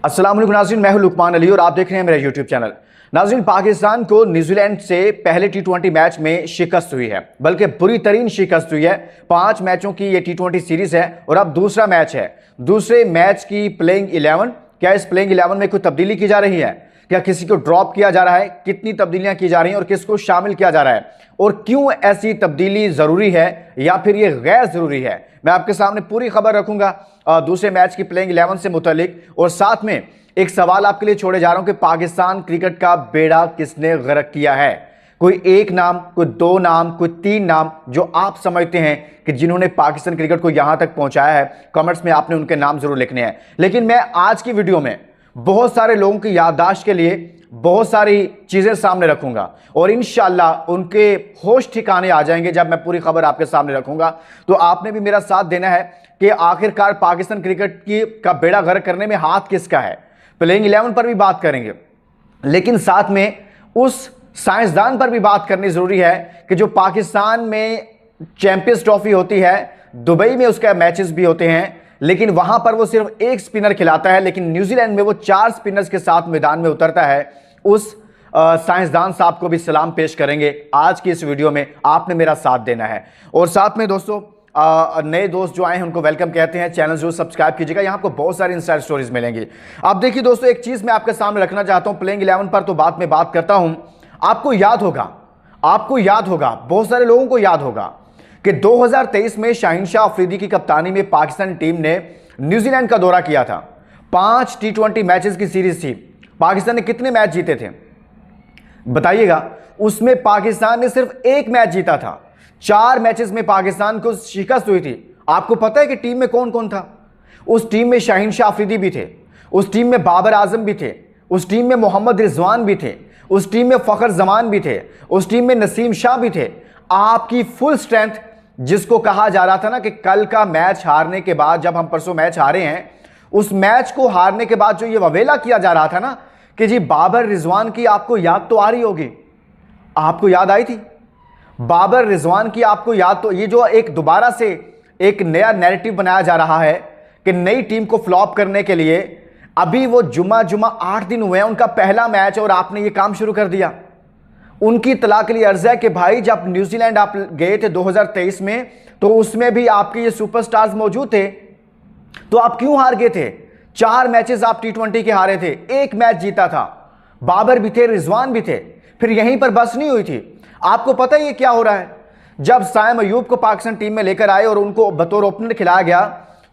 अस्सलाम वालेकुम नाज़रीन, मैं हूं लुकमान अली और आप देख रहे हैं मेरा यूट्यूब चैनल। नाज़रीन, पाकिस्तान को न्यूजीलैंड से पहले टी20 मैच में शिकस्त हुई है, बल्कि बुरी तरीन शिकस्त हुई है। 5 मैचों की ये टी20 सीरीज है और अब दूसरा मैच है। दूसरे मैच की प्लेइंग 11, क्या इस प्लेइंग 11 में कोई तब्दीली की जा रही है? क्या किसी को ड्रॉप किया जा रहा है? कितनी तब्दीलियां की जा रही हैं और किसको शामिल किया जा रहा है, और क्यों ऐसी तब्दीली जरूरी है या फिर ये गैर जरूरी है? मैं आपके सामने पूरी खबर रखूंगा दूसरे मैच की प्लेइंग 11 से मुतालिक, और साथ में एक सवाल आपके लिए छोड़े जा रहा हूं कि पाकिस्तान क्रिकेट का बेड़ा किसने गर्क किया है। कोई एक नाम, कोई 2 नाम, कोई 3 नाम जो आप समझते हैं कि जिन्होंने पाकिस्तान क्रिकेट को यहां तक पहुंचाया है, कमेंट्स में आपने उनके नाम जरूर लिखने हैं। लेकिन मैं आज की वीडियो में बहुत सारे लोगों की याददाश्त के लिए बहुत सारी चीजें सामने रखूंगा और इंशाल्लाह उनके होश ठिकाने आ जाएंगे जब मैं पूरी खबर आपके सामने रखूंगा। तो आपने भी मेरा साथ देना है कि आखिरकार पाकिस्तान क्रिकेट का बेड़ा गर्क करने में हाथ किसका है। प्लेइंग 11 पर भी बात करेंगे, लेकिन साथ में उस साइंसदान पर भी बात करनी जरूरी है कि जो पाकिस्तान में चैंपियंस ट्रॉफी होती है, दुबई में उसका मैचेस भी होते हैं, लेकिन वहां पर वो सिर्फ एक स्पिनर खिलाता है, लेकिन न्यूजीलैंड में वो 4 स्पिनर्स के साथ मैदान में उतरता है। उस साइंसदान साहब को भी सलाम पेश करेंगे आज की इस वीडियो में। आपने मेरा साथ देना है। और साथ में दोस्तों, नए दोस्त जो आए हैं उनको वेलकम कहते हैं। चैनल जरूर सब्सक्राइब कीजिएगा, यहां आपको बहुत सारी इनसाइड स्टोरीज मिलेंगी। अब देखिए दोस्तों, एक चीज मैं आपके सामने रखना चाहता हूं। प्लेइंग 11 पर तो बात में बात करता हूं। आपको याद होगा, बहुत सारे लोगों को याद होगा कि 2023 में शाहीन शाह अफरीदी की कप्तानी में पाकिस्तानी टीम ने न्यूजीलैंड का दौरा किया था। 5 टी20 मैचेस की सीरीज थी। पाकिस्तान ने कितने मैच जीते थे बताइएगा? उसमें पाकिस्तान ने सिर्फ 1 मैच जीता था। 4 मैचेस में पाकिस्तान को शिकस्त हुई थी। आपको पता है कि टीम में कौन कौन था? उस टीम में शाहीन शाह अफरीदी भी थे, उस टीम में बाबर आजम भी थे, उस टीम में मोहम्मद रिजवान भी थे, उस टीम में फखर जमान भी थे, उस टीम में नसीम शाह भी थे। आपकी फुल स्ट्रेंथ, जिसको कहा जा रहा था ना कि कल का मैच हारने के बाद, जब हम परसों मैच हारे हैं, उस मैच को हारने के बाद जो ये ववेला किया जा रहा था ना कि जी बाबर रिजवान की आपको याद तो आ रही होगी। आपको याद आई थी बाबर रिजवान की? आपको याद तो, ये जो एक दोबारा से एक नया नैरेटिव बनाया जा रहा है कि नई टीम को फ्लॉप करने के लिए, अभी वो जुमा 8 दिन हुए हैं उनका पहला मैच और आपने ये काम शुरू कर दिया। उनकी तला के लिए अर्ज है कि भाई, जब न्यूजीलैंड आप गए थे 2023 में, तो उसमें भी आपके ये सुपरस्टार्स मौजूद थे, तो आप क्यों हार गए थे? 4 मैचेस आप टी20 के हारे थे, 1 मैच जीता था। बाबर भी थे, रिजवान भी थे। फिर यहीं पर बस नहीं हुई थी। आपको पता है ये क्या हो रहा है? जब साइम अयूब को पाकिस्तान टीम में लेकर आए और उनको बतौर ओपनर खिलाया गया,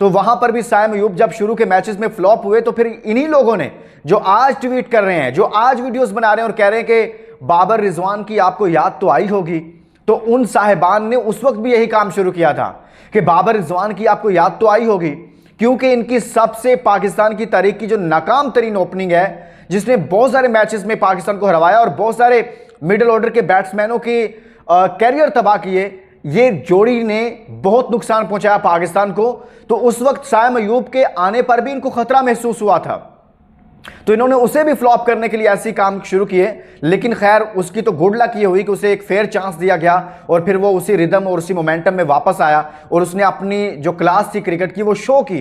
तो वहां पर भी साइम अयूब जब शुरू के मैचेस में फ्लॉप हुए, तो फिर इन्हीं लोगों ने जो आज ट्वीट कर रहे हैं, जो आज वीडियोस बना रहे हैं और कह रहे हैं कि बाबर रिजवान की आपको याद तो आई होगी, तो उन साहिबान ने उस वक्त भी यही काम शुरू किया था कि बाबर रिजवान की आपको याद तो आई होगी, क्योंकि इनकी सबसे पाकिस्तान की तारीख की जो नाकाम तरीन ओपनिंग है, जिसने बहुत सारे मैचेस में पाकिस्तान को हरवाया और बहुत सारे मिडिल ऑर्डर के बैट्समैनों के कैरियर तबाह किए, ये जोड़ी ने बहुत नुकसान पहुंचाया पाकिस्तान को। तो उस वक्त साइम अयूब के आने पर भी इनको खतरा महसूस हुआ था, तो इन्होंने उसे भी फ्लॉप करने के लिए ऐसे काम शुरू किए। लेकिन खैर, उसकी तो गुड लक ये हुई कि उसे एक फेयर चांस दिया गया और फिर वो उसी रिदम और उसी मोमेंटम में वापस आया और उसने अपनी जो क्लास थी क्रिकेट की वो शो की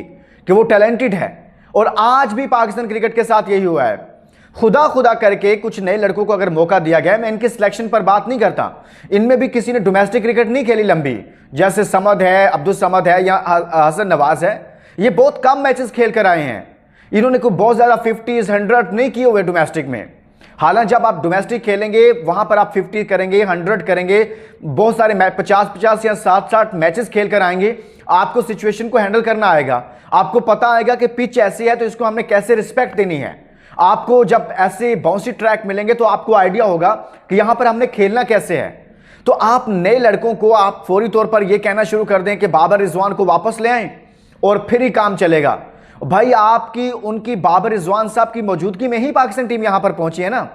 कि वो टैलेंटेड है। और आज भी पाकिस्तान क्रिकेट के साथ यही हुआ है। खुदा करके कुछ नए लड़कों को अगर मौका दिया गया, मैं इनके सिलेक्शन पर बात नहीं करता, इनमें भी किसी ने डोमेस्टिक क्रिकेट नहीं खेली लंबी, जैसे समद है, अब्दुल समद है या हसन नवाज है, ये बहुत कम मैचेस खेल कर आए हैं। इन्होंने कोई बहुत ज्यादा 50s 100 नहीं किए हुए डोमेस्टिक में। हालांकि जब आप डोमेस्टिक खेलेंगे वहां पर आप 50 करेंगे, 100 करेंगे, बहुत सारे मैच 50 या 60 मैचेस खेल कर आएंगे, आपको सिचुएशन को हैंडल करना आएगा। आपको पता आएगा कि पिच ऐसी है तो इसको हमने कैसे रिस्पेक्ट देनी है। आपको जब ऐसे बाउंसी ट्रैक मिलेंगे तो आपको आइडिया होगा कि यहां पर हमने खेलना कैसे है। तो आप नए लड़कों को आप फौरी तौर पर यह कहना शुरू कर दें कि बाबर रिजवान को वापस ले आएं और फिर ही काम चलेगा। भाई, आपकी उनकी बाबर रिजवान साहब की मौजूदगी में ही पाकिस्तान टीम यहां पर पहुंची है ना।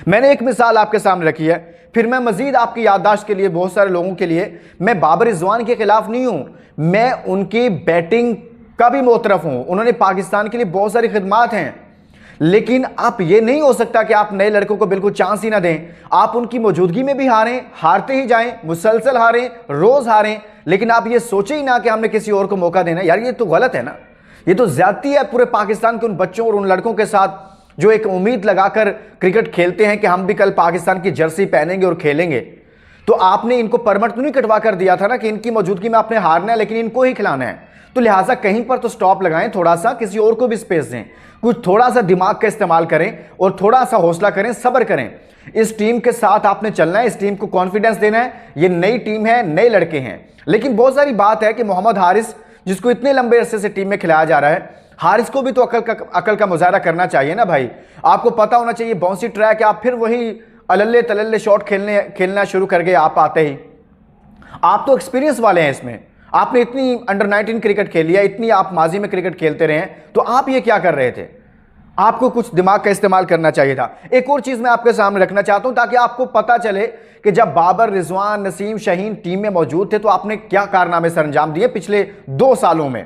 मैंने एक मिसाल आपके सामने रखी है, फिर मैं मजीद आपकी याददाश्त के लिए, बहुत सारे लोगों के लिए, मैं बाबर रिजवान के खिलाफ नहीं हूं, मैं उनकी बैटिंग का भी मोतरफ हूं। उन्होंने पाकिस्तान के लिए बहुत सारी खिदमात हैं, लेकिन आप ये नहीं हो सकता कि आप नए लड़कों को बिल्कुल चांस ही ना दें। आप उनकी मौजूदगी में भी हारें, हारते ही जाएं, मुसलसल हारें, रोज हारें, लेकिन आप ये सोचे ही ना कि हमने किसी और को मौका देना। यार, ये तो गलत है ना। ये तो ज्यादती है पूरे पाकिस्तान के उन बच्चों और उन लड़कों के साथ जो एक उम्मीद लगाकर क्रिकेट खेलते हैं कि हम भी कल पाकिस्तान की जर्सी पहनेंगे और खेलेंगे। तो आपने इनको परमिट तो नहीं कटवा कर दिया था ना कि इनकी मौजूदगी में आपने हारना है, लेकिन इनको ही खिलाना है। तो लिहाजा कहीं पर तो स्टॉप लगाएं, थोड़ा सा किसी और को भी स्पेस दें, कुछ थोड़ा सा दिमाग का इस्तेमाल करें और थोड़ा सा हौसला करें, सब्र करें। इस टीम के साथ आपने चलना है, इस टीम को कॉन्फिडेंस देना है। ये नई टीम है, नए लड़के हैं, लेकिन बहुत सारी बात है कि मोहम्मद हारिस जिसको इतने लंबे अरसे से टीम में खिलाया जा रहा है, हारिस को भी तो अकल का मुजाहरा करना चाहिए ना भाई। आपको पता होना चाहिए बाउंसी ट्रैक है, आप फिर वही अलल्ले तलल्ले शॉट खेलना शुरू कर गए। आप आते ही, आप तो एक्सपीरियंस वाले हैं इसमें, आपने इतनी अंडर 19 क्रिकेट खेली है, इतनी आप माजी में क्रिकेट खेलते रहे हैं, तो आप ये क्या कर रहे थे? आपको कुछ दिमाग का इस्तेमाल करना चाहिए था। एक और चीज मैं आपके सामने रखना चाहता हूं ताकि आपको पता चले कि जब बाबर, रिजवान, नसीम, शाहीन टीम में मौजूद थे तो आपने क्या कारनामे सर अंजाम दिए पिछले 2 सालों में।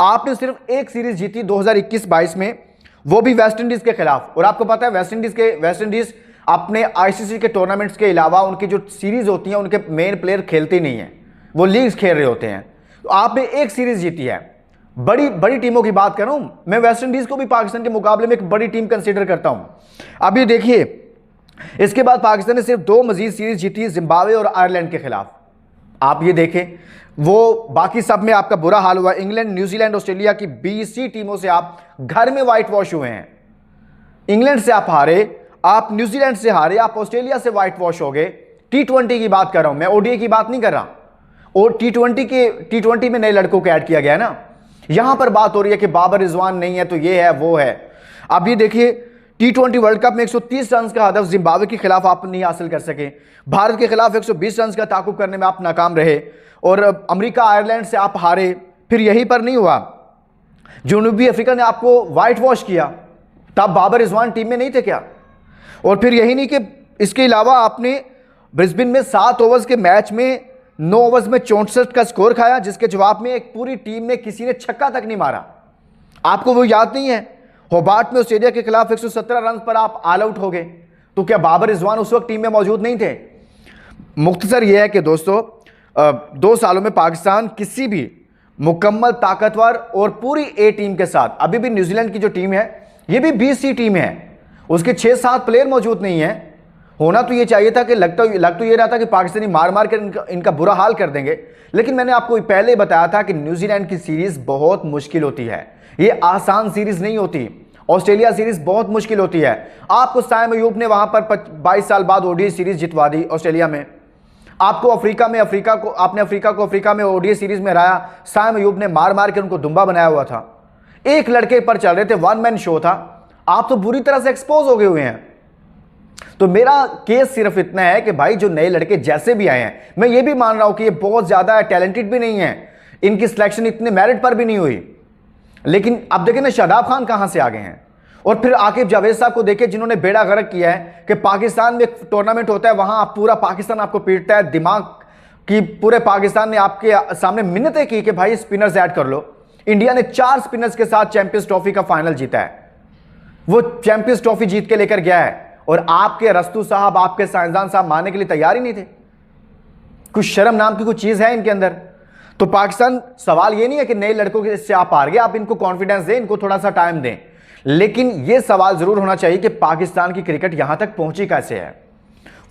आपने सिर्फ एक सीरीज जीती 2021-22 में, वो भी वेस्ट इंडीज के खिलाफ। और आपको पता है वेस्ट इंडीज अपने आईसीसी के टूर्नामेंट्स के अलावा उनकी जो सीरीज होती हैं उनके मेन प्लेयर खेलते नहीं हैं, वो लीग्स खेल रहे होते हैं। तो आपने एक सीरीज जीती है। बड़ी टीमों की बात कर रहा हूं मैं, वेस्ट इंडीज को भी पाकिस्तान के मुकाबले में एक बड़ी टीम कंसीडर करता हूं। अब ये देखिए, इसके बाद पाकिस्तान ने सिर्फ 2 मजीद सीरीज जीती, जिम्बाब्वे और आयरलैंड के खिलाफ। आप ये देखें, वो बाकी सब में आपका बुरा हाल हुआ। इंग्लैंड, न्यूजीलैंड, ऑस्ट्रेलिया की 20 टीमों से आप घर में व्हाइट वॉश हुए हैं। इंग्लैंड से आप हारे, आप न्यूजीलैंड से हारे, आप ऑस्ट्रेलिया से व्हाइट वॉश हो गए। T20 की बात कर रहा हूं मैं, ओडीआई की बात नहीं कर रहा। और T20 में नए लड़कों को ऐड किया गया ना। यहां पर बात हो रही है कि बाबर, रिजवान नहीं है तो ये है वो है। अब ये देखिए, T20 वर्ल्ड कप में 130 रन का हदफ जिम्बाब्वे के खिलाफ आप नहीं हासिल कर सके। भारत के खिलाफ 120 रन का ताकुब करने में आप नाकाम रहे। और अमेरिका, आयरलैंड से आप हारे। फिर यहीं पर नहीं हुआ, जनूबी अफ्रीका ने आपको व्हाइट वॉश किया, तब बाबर, रिजवान टीम में नहीं थे क्या? और फिर यही नहीं कि इसके अलावा आपने ब्रिस्बेन में 7 ओवर्स के मैच में 9 ओवर्स में 64 का स्कोर खाया, जिसके जवाब में एक पूरी टीम में किसी ने छक्का तक नहीं मारा। आपको वो याद नहीं है? होबार्ट में ऑस्ट्रेलिया के खिलाफ 117 रन पर आप ऑल आउट हो गए। तो क्या बाबर, रिजवान उस वक्त टीम में मौजूद नहीं थे? मुख्तसर यह है कि दोस्तों, 2 सालों में पाकिस्तान किसी भी मुकम्मल ताकतवर और पूरी ए टीम के साथ, अभी भी न्यूजीलैंड की जो टीम है ये भी 20 टीम है, उसके 6-7 प्लेयर मौजूद नहीं है। होना तो ये चाहिए था कि लग तो ये रहा था कि पाकिस्तानी मार मार कर इनका बुरा हाल कर देंगे। लेकिन मैंने आपको पहले बताया था कि न्यूजीलैंड की सीरीज बहुत मुश्किल होती है, ये आसान सीरीज नहीं होती। ऑस्ट्रेलिया सीरीज बहुत मुश्किल होती है। आपको साइम अयूब ने वहां पर 22 साल बाद ओडीआई सीरीज जितवा दी ऑस्ट्रेलिया में। आपको अफ्रीका में ओडीआई सीरीज में हराया। साइम अयूब ने मार मार के उनको दुम्बा बनाया हुआ था। एक लड़के पर चल रहे थे, 1 मैन शो था। आप तो बुरी तरह से एक्सपोज हो गए हुए हैं। तो मेरा केस सिर्फ इतना है कि भाई जो नए लड़के जैसे भी आए हैं, मैं ये भी मान रहा हूं कि ये बहुत ज्यादा टैलेंटेड भी नहीं है, इनकी सिलेक्शन इतने मेरिट पर भी नहीं हुई। लेकिन अब देखें ना, शादाब खान कहां से आ गए हैं। और फिर आकिब जावेद साहब को देखें, जिन्होंने बेड़ा गर्क किया है कि पाकिस्तान में एक टूर्नामेंट होता है, वहां पूरा पाकिस्तान आपको पीटता है, दिमाग की पूरे पाकिस्तान ने आपके सामने मिन्नतें की कि भाई स्पिनर्स ऐड कर लो। इंडिया ने 4 स्पिनर्स के साथ चैंपियंस ट्रॉफी का फाइनल जीता है, वो चैंपियंस ट्रॉफी जीत के लेकर गया है। और आपके रस्तू साहब, आपके साइंसदान साहब मानने के लिए तैयार ही नहीं थे। कुछ शर्म नाम की कुछ चीज है इनके अंदर। तो पाकिस्तान, सवाल ये नहीं है कि नए लड़कों के इससे आप हार गए, आप इनको कॉन्फिडेंस दें, इनको थोड़ा सा टाइम दें। लेकिन यह सवाल जरूर होना चाहिए कि पाकिस्तान की क्रिकेट यहां तक पहुंची कैसे है,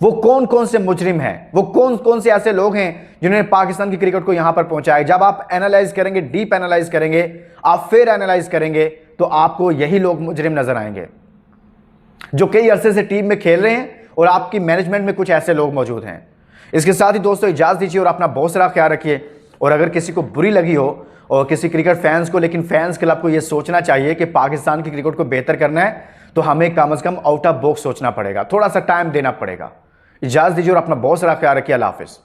वो कौन कौन से मुजरिम हैं, वो कौन कौन से ऐसे लोग हैं जिन्होंने पाकिस्तान की क्रिकेट को यहां पर पहुंचाया। जब आप एनालाइज करेंगे, डीप एनालाइज करेंगे, आप फिर एनालाइज करेंगे, तो आपको यही लोग मुजरिम नजर आएंगे जो कई अरसे से टीम में खेल रहे हैं और आपकी मैनेजमेंट में कुछ ऐसे लोग मौजूद हैं। इसके साथ ही दोस्तों इजाज़त दीजिए और अपना बहुत सारा ख्याल रखिए। और अगर किसी को बुरी लगी हो और किसी क्रिकेट फैंस को, लेकिन फैंस क्लब को यह सोचना चाहिए कि पाकिस्तान की क्रिकेट को बेहतर करना है, तो हमें कम से कम आउट ऑफ बॉक्स सोचना पड़ेगा, थोड़ा सा टाइम देना पड़ेगा। इजाज़त दीजिए और अपना बहुत सारा ख्याल रखिए। अल्लाह हाफिज़।